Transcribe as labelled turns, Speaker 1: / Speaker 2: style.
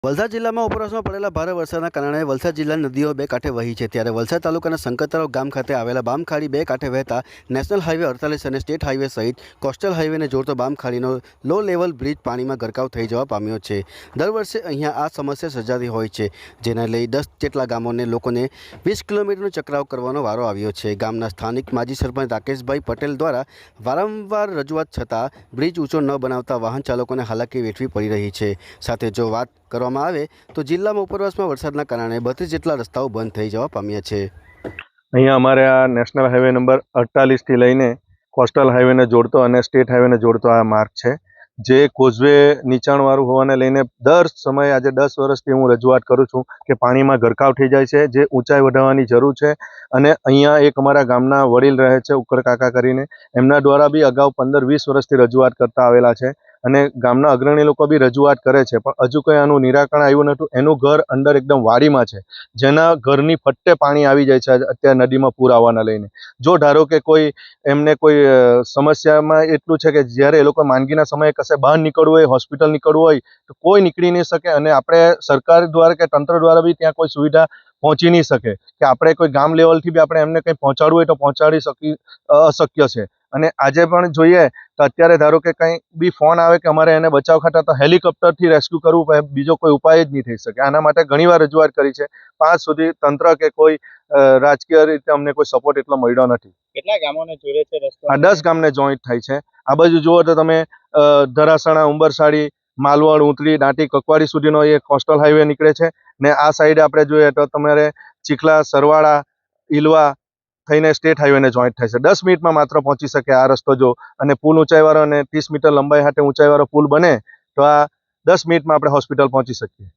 Speaker 1: વલસાડ જિલ્લામાં ઉપરવાસમાં પડેલા ભારે વરસાદના કારણે વલસાડ જિલ્લાની નદીઓ બે કાંઠે વહી છે. ત્યારે વલસાડ તાલુકાના શંકરતળાવ ગામ ખાતે આવેલા બામખાડી બે કાંઠે વહેતા નેશનલ હાઈવે 48 અને સ્ટેટ હાઈવે સહિત કોસ્ટલ હાઈવેને જોડતો બામખાડીનો લો લેવલ બ્રિજ પાણીમાં ગરકાવ થઈ જવા પામ્યો છે. દર વર્ષે અહીંયા આ સમસ્યા સર્જાતી હોય છે, જેને લઈ 10 જેટલા ગામોને લોકોને 20 કિલોમીટરનો ચક્રાવ કરવાનો વારો આવ્યો છે. ગામના સ્થાનિક માજી સરપંચ રાકેશભાઈ પટેલ દ્વારા વારંવાર રજૂઆત છતાં બ્રિજ ઊંચો ન બનાવતા વાહન ચાલકોને હાલાકી વેઠવી પડી રહી છે. સાથે જો વાત કરવામાં આવે તો જિલ્લામાં ઉપરવાસમાં વરસાદના કારણે 32 જેટલા રસ્તાઓ બંધ થઈ જવા પામ્યા છે.
Speaker 2: અહીંયા અમારે આ નેશનલ હાઈવે નંબર 48 થી લઈને કોસ્ટલ હાઈવેને જોડતો અને સ્ટેટ હાઈવેને જોડતો આ માર્ગ છે, જે કોઝવે નીચાણવાળું હોવાને લઈને દર સમયે આજે 10 વર્ષથી હું રજૂઆત કરું છું કે પાણીમાં ગરકાવ થઈ જાય છે, જે ઊંચાઈ વધારવાની જરૂર છે. અને અહીંયા એક અમારા ગામના વડીલ રહે છે, ઉકળ કાકા કરીને, એમના દ્વારા બી અગાઉ 15-20 વર્ષથી રજૂઆત કરતા આવેલા છે અને ગામના અગ્રણી લોકો બી રજૂઆત કરે છે, પણ હજુ કંઈ આનું નિરાકરણ આવ્યું નહોતું. એનું ઘર અંદર એકદમ વાડીમાં છે, જેના ઘરની ફટ્ટે પાણી આવી જાય છે અત્યારે નદીમાં પૂર આવવાના લઈને. જો ધારો કે એમને કોઈ સમસ્યામાં એટલું છે કે જ્યારે એ લોકો માંદગીના સમયે કશે બહાર નીકળવું હોય, હોસ્પિટલ નીકળવું હોય તો કોઈ નીકળી નહીં શકે, અને આપણે સરકાર દ્વારા કે તંત્ર દ્વારા બી ત્યાં કોઈ સુવિધા પહોંચી નહીં શકે કે આપણે કોઈ ગામ લેવલથી બી આપણે એમને કંઈ પહોંચાડવું હોય તો પહોંચાડી અશક્ય છે. અને આજે પણ જોઈએ તો અત્યારે ધારો કે કંઈ બી ફોન આવે કે અમારે એને બચાવ ખાતા તો હેલિકોપ્ટરથી રેસ્ક્યુ કરવું પડે, બીજો કોઈ ઉપાય જ નહીં થઈ શકે. આના માટે ઘણીવાર રજૂઆત કરી છે, પણ આજ સુધી તંત્ર કે કોઈ રાજકીય રીતે અમને કોઈ સપોર્ટ એટલો મળ્યો નથી.
Speaker 3: કેટલા ગામોને જોડે છે રસ્તો?
Speaker 2: આ 10 ગામને જોઈન્ટ થાય છે. આ બાજુ જુઓ તો તમે ધરાસણા, ઉંબરસાડી, માલવડ, ઊંટલી, દાંટી, કકવાડી સુધીનો એ કોસ્ટલ હાઈવે નીકળે છે. ને આ સાઈડે આપણે જોઈએ તો તમારે ચીખલા, સરવાળા, ઈલવા થઈને સ્ટેટ હાઈવેને જોઈન્ટ થાય છે. 10 મિનિટમાં માત્ર પહોંચી શકે આ રસ્તો જો, અને પુલ ઊંચાઈવાળો અને 30 મીટર લંબાઈ સાથે ઊંચાઈવાળો પુલ બને તો આ 10 મિનિટમાં આપણે હોસ્પિટલ પહોંચી શકીએ.